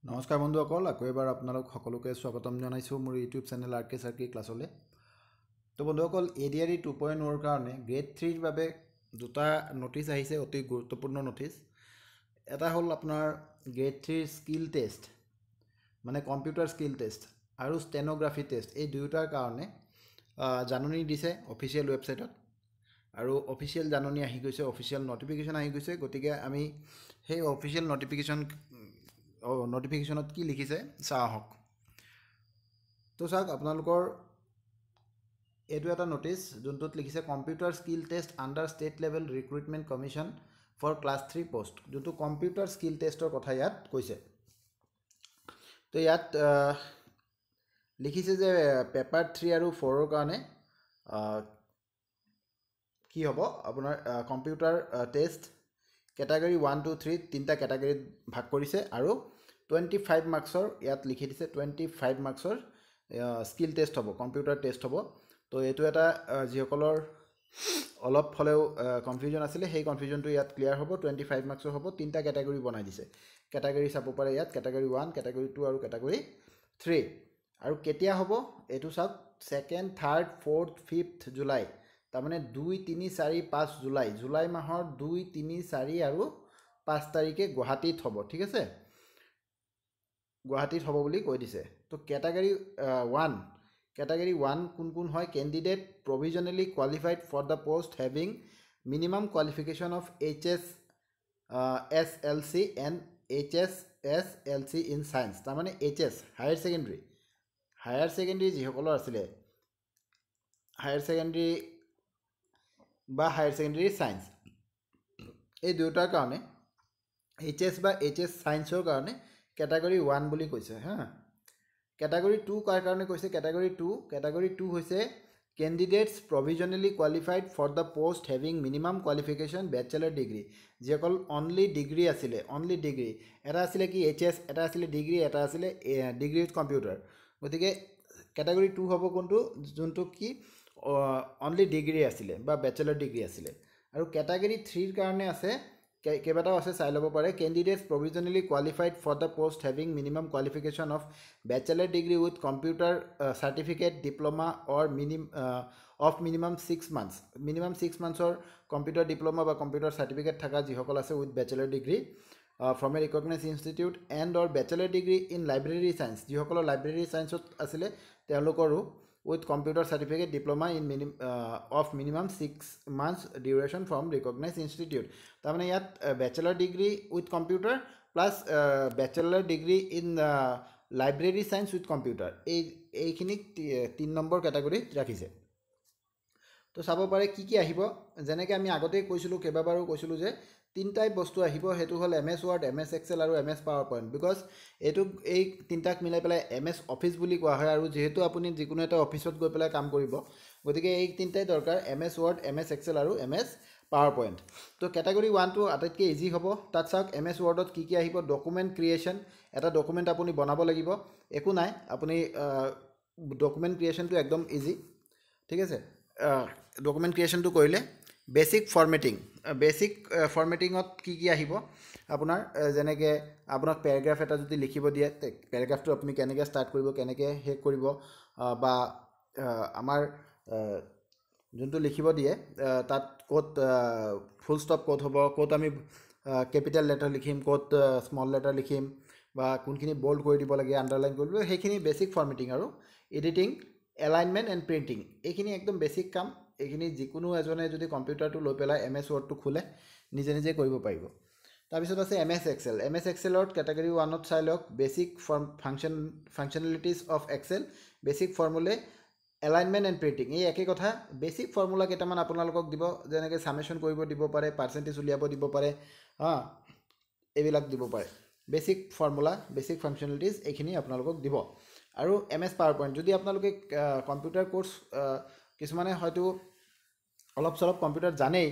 নমস্কাৰ বন্ধুসকল, আকৌ এবাৰ আপোনালোক সকলোকে স্বাগতম জনাইছোঁ মোৰ ইউটিউব চেনেল আৰকে চাৰ্কি ক্লাছলৈ। তো বন্ধুসকল, ADRE 2.0 কাৰণে গ্ৰেড 3ৰ বাবে দুটা নটিচ আহিছে, অতি গুৰুত্বপূৰ্ণ নটিচ। এটা হ'ল আপোনাৰ গ্ৰেড 3ৰ স্কিল টেষ্ট, মানে কম্পিউটাৰ স্কিল টেষ্ট আৰু ষ্টেনোগ্ৰাফি টেষ্ট, এই দুয়োটাৰ কাৰণে জাননী দিছে অফিচিয়েল ৱেবছাইটত। আৰু অফিচিয়েল জাননী আহি গৈছে, অফিচিয়েল নটিফিকেশ্যন আহি গৈছে। গতিকে আমি সেই অফিচিয়েল নটিফিকেশ্যনত কি লিখিছে চাওঁ আহক। তো চাওক, আপোনালোকৰ এইটো এটা নটিচ যোনটোত লিখিছে computer skill test under state level recruitment commission for class 3 post, যোনটো কম্পিউটাৰ স্কিল টেষ্টৰ কথা ইয়াত কৈছে। তো ইয়াত লিখিছে যে পেপাৰ 3 আৰু 4ৰ কাৰণে কি হ'ব আপোনাৰ কম্পিউটাৰ টেষ্ট কেটাগৰী 1, 2, 3 তিনিটা কেটাগৰীত ভাগ কৰিছে আৰু 25 মাৰ্কছৰ ইয়াত লিখি দিছে 25 মাৰ্কছৰ স্কিল টেষ্ট হ'ব, কম্পিউটাৰ টেষ্ট হ'ব। তো এইটো এটা যিসকলৰ অলপ হ'লেও কনফিউজন আছিলে, সেই কনফিউজনটো ইয়াত ক্লিয়াৰ হ'ব। 25 মাৰ্কছৰ হ'ব, তিনিটা কেটাগৰী বনাই দিছে। কেটাগৰী চাব পাৰে ইয়াত, কেটাগৰী 1, কেটাগৰী 2 আৰু কেটাগৰী 3। আৰু কেতিয়া হ'ব এইটো চাওক, 2nd, 3rd, 4th, 5th July, তাৰমানে 2, 3, 4, 5 জুলাই, জুলাই মাহৰ 2, 3, 4 আৰু 5 তাৰিখে গুৱাহাটীত হ'ব। ঠিক আছে, গুৱাহাটীত হ'ব বুলি কৈ দিছে। তো কেটাগৰী 1 কোন কোন হয়? Candidate provisionally qualified for the post having minimum qualification of HSSLC and HSSLC in science, তাৰমানে HS হায়াৰ ছেকেণ্ডেৰী যিসকলৰ আছিলে, হায়াৰ ছেকেণ্ডেৰী বা হায়াৰ ছেকেণ্ডেৰী ছায়েন্স, এই দুয়োটাৰ কাৰণে HS বা HS ছায়েন্সৰ কাৰণে কেটাগৰী 1 বুলি কৈছে। কেটাগৰী 2 কাৰ কাৰণে কৈছে? কেটাগৰী 2 হৈছে candidates provisionally qualified for the post having minimum qualification bachelor degree, যিসকল অনলি ডিগ্ৰী, এটা আছিলে কি HS, এটা আছিলে ডিগ্ৰী, এটা আছিলে ডিগ্ৰী উইথ কম্পিউটাৰ। গতিকে কেটাগৰী 2 হ'ব কোনটো? যোনটো কি অনলি ডিগ্ৰী আছিলে বা বেচেলাৰ ডিগ্ৰী আছিলে। আৰু কেটাগৰী 3ৰ কাৰণে আছে, কেইবাটাও আছে, চাই ল'ব পাৰে। Candidates provisionally qualified for the post having minimum qualification of bachelor degree with computer certificate diploma or minimum 6 months, minimum 6 মান্থছৰ কম্পিউটাৰ ডিপ্ল'মা বা কম্পিউটাৰ চাৰ্টিফিকেট থকা যিসকল আছে with bachelor degree from a recognise institute and or bachelor degree in library science, যিসকলৰ library ছায়েন্সত আছিলে তেওঁলোকৰো with computer certificate diploma in of minimum 6 months duration from recognise institute. তাৰমানে ইয়াত bachelor degree with computer plus bachelor degree in library science with computer, এইখিনিক 3 number কেটাগৰীত ৰাখিছে। তো চাব পাৰে কি কি আহিব। যেনেকৈ আমি আগতেই কৈছিলোঁ, কেইবাবাৰো কৈছিলোঁ যে তিনিটাই বস্তু আহিব, সেইটো হ'ল MS Word, MS Excel আৰু MS PowerPoint। বিকজ এই তিনিটাক মিলাই পেলাই MS অফিচ বুলি কোৱা হয়, আৰু যিহেতু আপুনি যিকোনো এটা অফিচত গৈ পেলাই কাম কৰিব, গতিকে এই তিনিটাই দৰকাৰ, MS Word, MS Excel আৰু MS PowerPoint। তো কেটাগৰী 1টো আটাইতকৈ ইজি হ'ব। তাত চাওক MS Wordত কি কি আহিব? ডকুমেণ্ট ক্ৰিয়েশ্যন, এটা ডকুমেণ্ট আপুনি বনাব লাগিব, একো নাই, আপুনি ডকুমেণ্ট ক্ৰিয়েশ্যনটো একদম ইজি। ঠিক আছে, ডকুমেণ্ট ক্ৰিয়েশ্যনটো কৰিলে বেচিক ফৰ্মেটিঙত কি কি আহিব আপোনাৰ? যেনেকৈ আপোনাক পেৰাগ্ৰাফ এটা যদি লিখিব দিয়ে, পেৰাগ্ৰাফটো আপুনি কেনেকৈ ষ্টাৰ্ট কৰিব, কেনেকৈ শেষ কৰিব, বা আমাৰ যোনটো লিখিব দিয়ে তাত ক'ত ফুল ষ্টপ ক'ত হ'ব, ক'ত আমি কেপিটেল লেটাৰ লিখিম, ক'ত স্মল লেটাৰ লিখিম, বা কোনখিনি বল্ড কৰি দিব লাগে, আণ্ডাৰলাইন কৰি দিব, সেইখিনি বেচিক ফৰ্মেটিং। আৰু এডিটিং, এলাইনমেণ্ট এণ্ড প্ৰিণ্টিং, এইখিনি একদম বেচিক কাম। এইখিনি যিকোনো এজনে যদি কম্পিউটাৰটো লৈ পেলাই MS Wordটো খোলে নিজে কৰিব পাৰিব। তাৰপিছত আছে MS Excel। MS Excelৰ কেটাগৰী 1ত চাই লওক, basic functionalities of Excel, basic formulae, alignment and printing, এই একেই কথা। বেচিক ফৰ্মুলা কেইটামান আপোনালোকক দিব, যেনেকৈ ছামেশ্যন কৰিব দিব পাৰে, পাৰ্চেণ্টেজ উলিয়াব দিব পাৰে, এইবিলাক দিব পাৰে। বেচিক ফৰ্মুলা, বেচিক ফাংচনেলিটিজ, এইখিনি আপোনালোকক দিব। আৰু MS PowerPoint, যদি আপোনালোকে কম্পিউটাৰ কোৰ্চ কিছুমানে হয়তো অলপ চলপ কম্পিউটাৰ জানেই,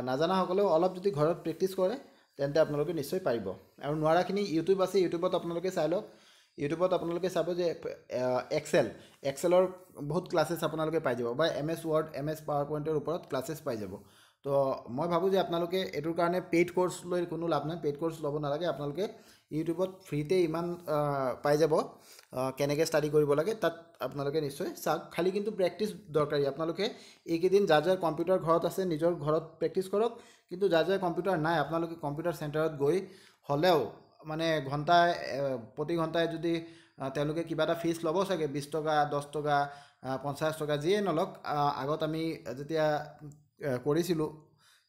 নাজানাসকলেও অলপ যদি ঘৰত প্ৰেক্টিছ কৰে তেন্তে আপোনালোকে নিশ্চয় পাৰিব। আৰু নোৱাৰাখিনি ইউটিউব আছে, ইউটিউবত আপোনালোকে চাই লওক। ইউটিউবত আপোনালোকে চাব যে এক্সেলৰ বহুত ক্লাছেছ আপোনালোকে পাই যাব, বা MS Word, MS PowerPointৰ ওপৰত ক্লাছেছ পাই যাব। তো মই ভাবোঁ যে আপোনালোকে এইটোৰ কাৰণে পেইড কোৰ্চ লৈ কোনো লাভ নাই, পেইড কোৰ্চ ল'ব নালাগে। আপোনালোকে ইউটিউবত ফ্ৰীতে ইমান পাই যাব কেনেকৈ ষ্টাডি কৰিব লাগে, তাত আপোনালোকে নিশ্চয় চাওক। খালি কিন্তু প্ৰেক্টিচ দৰকাৰী। আপোনালোকে এইকেইদিন যাৰ যাৰ কম্পিউটাৰ ঘৰত আছে নিজৰ ঘৰত প্ৰেক্টিচ কৰক, কিন্তু যাৰ যাৰ কম্পিউটাৰ নাই আপোনালোকে কম্পিউটাৰ চেণ্টাৰত গৈ হ'লেও মানে প্ৰতি ঘণ্টাই যদি তেওঁলোকে কিবা এটা ফিজ ল'ব চাগে, 20 টকা 10 টকা 50 টকা যিয়ে নলওক। আগত আমি যেতিয়া কৰিছিলোঁ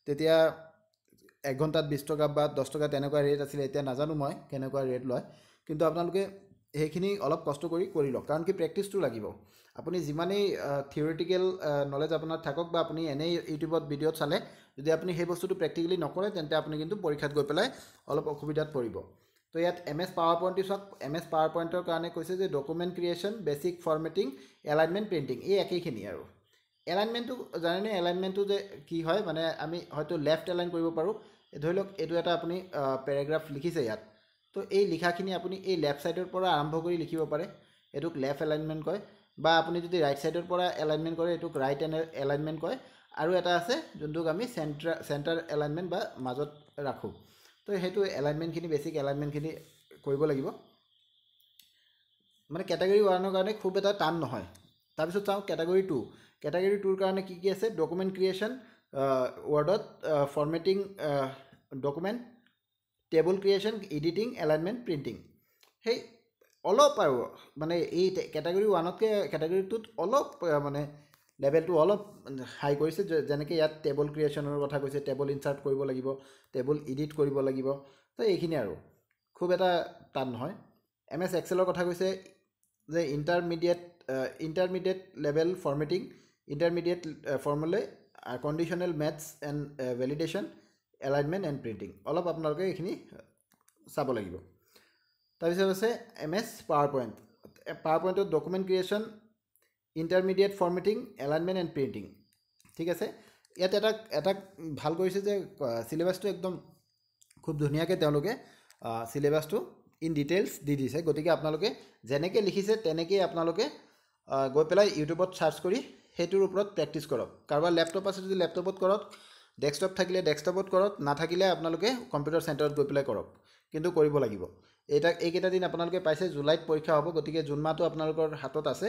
তেতিয়া 1 ঘণ্টাত 20 টকা বা 10 টকা তেনেকুৱা ৰেট আছিলে, এতিয়া নাজানো মই কেনেকুৱা ৰেট লয়। কিন্তু আপোনালোকে সেইখিনি অলপ কষ্ট কৰি লওক, কাৰণ কি প্ৰেক্টিচটো লাগিব। আপুনি যিমানেই থিয়ৰিটিকেল নলেজ আপোনাৰ থাকক বা আপুনি এনেই ইউটিউবত ভিডিঅ'ত চালে, যদি আপুনি সেই বস্তুটো প্ৰেক্টিকেলি নকৰে তেন্তে আপুনি কিন্তু পৰীক্ষাত গৈ পেলাই অলপ অসুবিধাত পৰিব। তো ইয়াত MS পাৱাৰ পইণ্টটো চাওক। MS পাৱাৰ পইণ্টৰ কাৰণে কৈছে যে document creation, basic formatting, alignment, printing, এই একেইখিনি আৰু। এলাইনমেণ্টটো জানেনে? এলাইনমেণ্টটো যে কি হয়, মানে আমি হয়তো লেফ্ট এলাইন কৰিব পাৰোঁ। ধৰি লওক এইটো এটা আপুনি পেৰাগ্ৰাফ লিখিছে ইয়াত, তো এই লিখাখিনি আপুনি এই লেফ্ট ছাইডৰ পৰা আৰম্ভ কৰি লিখিব পাৰে, এইটোক লেফ্ট এলাইনমেণ্ট কয়। বা আপুনি যদি ৰাইট ছাইডৰ পৰা এলাইনমেণ্ট কৰে এইটোক ৰাইট এলাইনমেণ্ট কয়। আৰু এটা আছে যোনটোক আমি চেণ্টাৰ এলাইনমেণ্ট বা মাজত ৰাখোঁ। তো সেইটো এলাইনমেণ্টখিনি, বেছিক এলাইনমেণ্টখিনি কৰিব লাগিব। মানে কেটেগৰী 1ৰ কাৰণে খুব এটা টান নহয়। তাৰপিছত চাওঁ কেটেগৰী 2। কেটেগৰী 2ৰ কাৰণে কি কি আছে? ডকুমেণ্ট ক্ৰিয়েশ্যন, ৱৰ্ডত formatting document, table creation, editing, alignment, printing. সেই অলপ আৰু মানে এই কেটেগৰী 1তকৈ কেটেগৰী 2ত অলপ মানে লেভেলটো অলপ হাই কৰিছে। যেনেকৈ ইয়াত টেবল ক্ৰিয়েশ্যনৰ কথা কৈছে, টেবল ইনচাৰ্ট কৰিব লাগিব, টেবল এডিট কৰিব লাগিব। তো এইখিনি আৰু খুব এটা টান নহয়। MS এক্সেলৰ কথা কৈছে যে intermediate level formatting, intermediate formulae, conditional maths and validation, alignment and printing. অলপ আপোনালোকে এইখিনি চাব লাগিব। তাৰপিছত আছে MS পাৱাৰ পইণ্ট। পাৱাৰ পইণ্টত document creation, intermediate formatting, alignment and printing. ঠিক আছে। ইয়াত এটা ভাল কৰিছে যে চিলেবাছটো একদম খুব ধুনীয়াকৈ তেওঁলোকে চিলেবাছটো ইন ডিটেইলছ দি দিছে। গতিকে আপোনালোকে যেনেকৈ লিখিছে তেনেকেই আপোনালোকে গৈ পেলাই ইউটিউবত চাৰ্চ কৰি সেইটোৰ ওপৰত প্ৰেক্টিচ কৰক। কাৰোবাৰ লেপটপ আছে যদি লেপটপত কৰক, ডেস্কটপ থাকিলে ডেস্কটপত কৰক, নাথাকিলে আপোনালোকে কম্পিউটাৰ চেণ্টাৰত গৈ পেলাই কৰক, কিন্তু কৰিব লাগিব। এইকেইটা দিন আপোনালোকে পাইছে, জুলাইত পৰীক্ষা হ'ব। গতিকে জুন মাহটো আপোনালোকৰ হাতত আছে।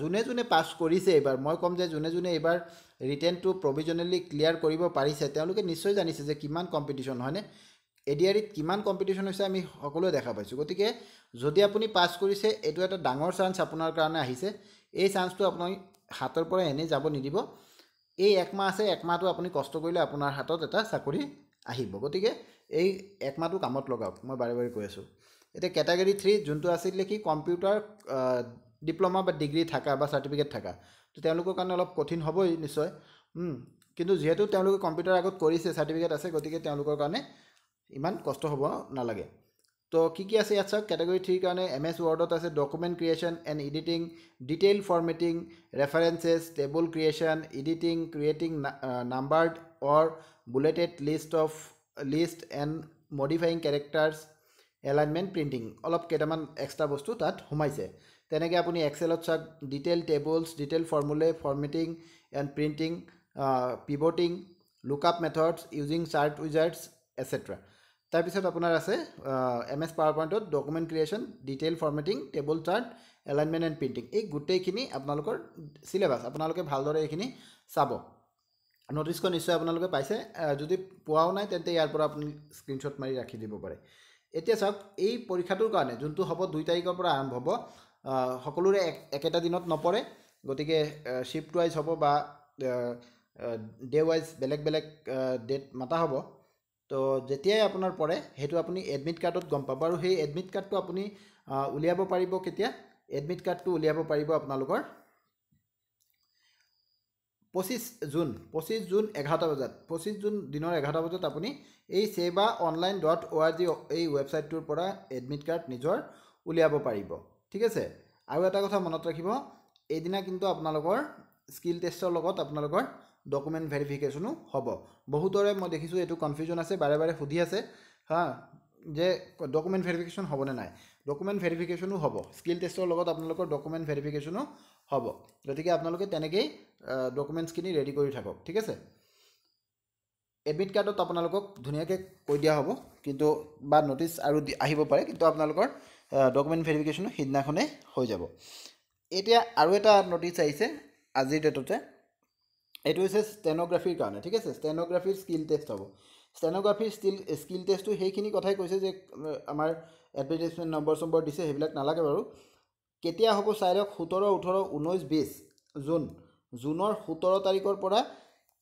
যোনে যোনে পাছ কৰিছে এইবাৰ, মই ক'ম যে যোনে যোনে এইবাৰ ৰিটেনটো প্ৰভিজনেলি ক্লিয়াৰ কৰিব পাৰিছে তেওঁলোকে নিশ্চয় জানিছে যে কিমান কম্পিটিশ্যন, হয়নে? ADREত কিমান কম্পিটিশ্যন হৈছে আমি সকলোৱে দেখা পাইছোঁ। গতিকে যদি আপুনি পাছ কৰিছে এইটো এটা ডাঙৰ চান্স আপোনাৰ কাৰণে আহিছে। এই চান্সটো আপুনি হাতৰ পৰা এনেই যাব নিদিব। এই 1 মাহ আছে, 1 মাহটো আপুনি কষ্ট কৰিলে আপোনাৰ হাতত এটা চাকৰি আহিব। গতিকে এই 1 মাহটো কামত লগাওক, মই বাৰে বাৰে কৈ আছোঁ। এতিয়া কেটেগৰী 3 যোনটো আছিলে কি কম্পিউটাৰ ডিপ্ল'মা বা ডিগ্ৰী থকা বা চাৰ্টিফিকেট থকা, তো তেওঁলোকৰ কাৰণে অলপ কঠিন হ'বই নিশ্চয়। কিন্তু যিহেতু তেওঁলোকে কম্পিউটাৰ আগত কৰিছে, চাৰ্টিফিকেট আছে, গতিকে তেওঁলোকৰ কাৰণে ইমান কষ্ট হ'ব নালাগে। তো কি কি আছে ইয়াত চাওক। কেটেগৰী 3ৰ কাৰণে MS ৱৰ্ডত আছে document creation and editing, detail formatting, references, table creation, editing, creating numbered or bulleted list and modifying characters, alignment, printing. অলপ কেইটামান এক্সট্ৰা বস্তু তাত সোমাইছে। তেনেকৈ আপুনি এক্সেলত চাওক detail tables, detail formulae, formatting and printing, pivoting, lookup methods, using chart wizards, etcetera. তাৰপিছত আপোনাৰ আছে MS পাৱাৰ পইণ্টত document creation, detail formatting, table chart, alignment and printing. এই গোটেইখিনি আপোনালোকৰ চিলেবাছ, আপোনালোকে ভালদৰে এইখিনি চাব। ন'টিছখন নিশ্চয় আপোনালোকে পাইছে। যদি পোৱাও নাই তেন্তে ইয়াৰ পৰা আপুনি স্ক্ৰীনশ্বট মাৰি ৰাখি দিব পাৰে। এতিয়া চাওক, এই পৰীক্ষাটোৰ কাৰণে যোনটো হ'ব 2 তাৰিখৰ পৰা আৰম্ভ হ'ব, সকলোৰে একেটা দিনত নপৰে। গতিকে শ্বিফ্ট ৱাইজ হ'ব বা ডে ৱাইজ বেলেগ বেলেগ ডেট মাতা হ'ব। তো যেতিয়াই আপোনাৰ পৰে সেইটো আপুনি এডমিট কাৰ্ডত গম পাব। আৰু সেই এডমিট কাৰ্ডটো আপুনি উলিয়াব পাৰিব কেতিয়া? এডমিট কাৰ্ডটো উলিয়াব পাৰিব আপোনালোকৰ 25 জুন 11টা বজাত। 25 জুন দিনৰ 11টা বজাত আপুনি এই sevaonline.org এই ৱেবছাইটটোৰ পৰা এডমিট কাৰ্ড নিজৰ উলিয়াব পাৰিব। ঠিক আছে। আৰু এটা কথা মনত ৰাখিব, এইদিনা কিন্তু আপোনালোকৰ স্কিল টেষ্টৰ লগত আপোনালোকৰ ডকুমেণ্ট ভেৰিফিকেশ্যনো হ'ব। বহুতৰে মই দেখিছোঁ এইটো কনফিউজন আছে, বাৰে বাৰে সুধি আছে যে ডকুমেণ্ট ভেৰিফিকেশ্যন হ'বনে নাই। ডকুমেণ্ট ভেৰিফিকেশ্যনো হ'ব, স্কিল টেষ্টৰ লগত আপোনালোকৰ ডকুমেণ্ট ভেৰিফিকেশ্যনো হ'ব। গতিকে আপোনালোকে তেনেকেই ডকুমেণ্টছখিনি ৰেডি কৰি থাকক। ঠিক আছে। এডমিট কাৰ্ডত আপোনালোকক ধুনীয়াকৈ কৈ দিয়া হ'ব, কিন্তু বা নটিচ আৰু আহিব পাৰে, কিন্তু আপোনালোকৰ ডকুমেণ্ট ভেৰিফিকেশ্যনো সিদিনাখনেই হৈ যাব। এতিয়া আৰু এটা নটিচ আহিছে আজিৰ ডেটতে, এইটো হৈছে ষ্টেন'গ্ৰাফিৰ কাৰণে, ঠিক আছে। ষ্টেন'গ্ৰাফিৰ স্কিল টেষ্ট হ'ব। ষ্টেন'গ্ৰাফিৰ স্কিল টেষ্টটো সেইখিনি কথাই কৈছে যে আমাৰ এডভাৰটাইজমেণ্ট নম্বৰ দিছে, সেইবিলাক নালাগে বাৰু। কেতিয়া হ'ব চাই লওক, 17, 18, 19, 20 জুন, জুনৰ 17 তাৰিখৰ পৰা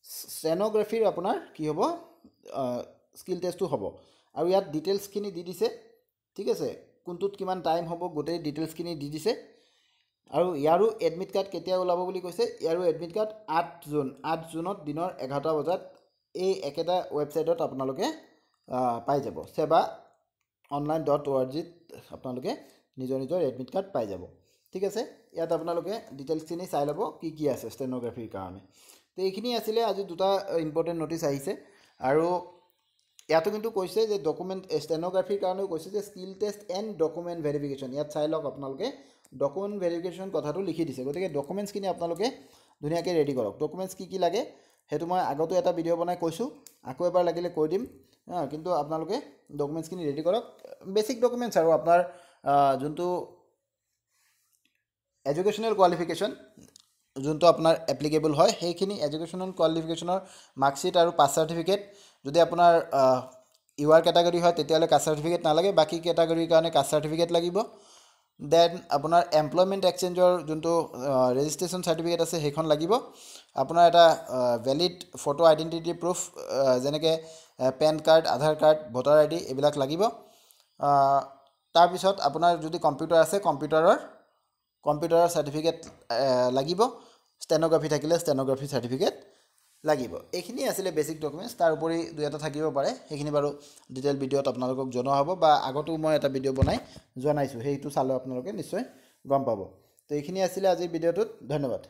ষ্টেন'গ্ৰাফিৰ আপোনাৰ কি হ'ব, স্কিল টেষ্টটো হ'ব। আৰু ইয়াত ডিটেইলছখিনি দি দিছে, ঠিক আছে, কোনটোত কিমান টাইম হ'ব গোটেই ডিটেইলছখিনি দি দিছে। আৰু ইয়াৰো এডমিট কাৰ্ড কেতিয়া ওলাব বুলি কৈছে, ইয়াৰো এডমিট কাৰ্ড 8 জুনত দিনৰ 11টা বজাত এই একেটা ৱেবছাইটত আপোনালোকে পাই যাব, seva.online.org আপোনালোকে নিজৰ এডমিট কাৰ্ড পাই যাব, ঠিক আছে। ইয়াত আপোনালোকে ডিটেইলছখিনি চাই ল'ব কি কি আছে ষ্টেন'গ্ৰাফিৰ কাৰণে। তো এইখিনি আছিলে আজি দুটা ইম্পৰ্টেণ্ট নটিচ আহিছে। আৰু ইয়াতো কিন্তু কৈছে যে ডকুমেণ্ট ষ্টেন'গ্ৰাফিৰ কাৰণেও কৈছে যে skill test and document verification, ইয়াত চাই লওক আপোনালোকে ডকুমেণ্ট ভেৰিফিকেশ্যন কথাটো লিখি দিছে। গতিকে ডকুমেণ্টছখিনি আপোনালোকে ধুনীয়াকৈ ৰেডি কৰক। ডকুমেণ্টছ কি লাগে সেইটো মই আগতো এটা ভিডিঅ' বনাই কৈছোঁ, আকৌ এবাৰ লাগিলে কৈ দিম, কিন্তু আপোনালোকে ডকুমেণ্টছখিনি ৰেডি কৰক। বেছিক ডকুমেণ্টছ আৰু আপোনাৰ যোনটো এডুকেশ্যনেল কোৱালিফিকেশ্যন যোনটো আপোনাৰ এপ্লিকেবল হয়, সেইখিনি এডুকেশ্যনেল কোৱালিফিকেশ্যনৰ মাৰ্কশ্বিট আৰু পাছ চাৰ্টিফিকেট। যদি আপোনাৰ ইউআৰ কেটাগৰী হয় তেতিয়াহ'লে কাষ্ট চাৰ্টিফিকেট নালাগে, বাকী কেটাগৰীৰ কাৰণে কাষ্ট চাৰ্টিফিকেট লাগিব। দেন আপোনাৰ এমপ্লয়মেণ্ট এক্সচেঞ্জৰ যোনটো ৰেজিষ্ট্ৰেশ্যন চাৰ্টিফিকেট আছে সেইখন লাগিব। আপোনাৰ এটা ভেলিড ফটো আইডেণ্টিটি প্ৰুফ যেনেকৈ পেন কাৰ্ড, আধাৰ কাৰ্ড, ভোটাৰ আইডি এইবিলাক লাগিব। তাৰপিছত আপোনাৰ যদি কম্পিউটাৰ আছে কম্পিউটাৰৰ চাৰ্টিফিকেট লাগিব। ষ্টেন'গ্ৰাফি থাকিলে ষ্টেন'গ্ৰাফি চাৰ্টিফিকেট লাগিব। এইখিনি আছিলে বেছিক ডকুমেণ্টছ। তাৰ উপৰি দুই এটা থাকিব পাৰে, সেইখিনি বাৰু ডিটেইল ভিডিঅ'ত আপোনালোকক জনোৱা হ'ব, বা আগতো মই এটা ভিডিঅ' বনাই জনাইছোঁ, সেইটো চালেও আপোনালোকে নিশ্চয় গম পাব। তো এইখিনি আছিলে আজিৰ ভিডিঅ'টোত। ধন্যবাদ।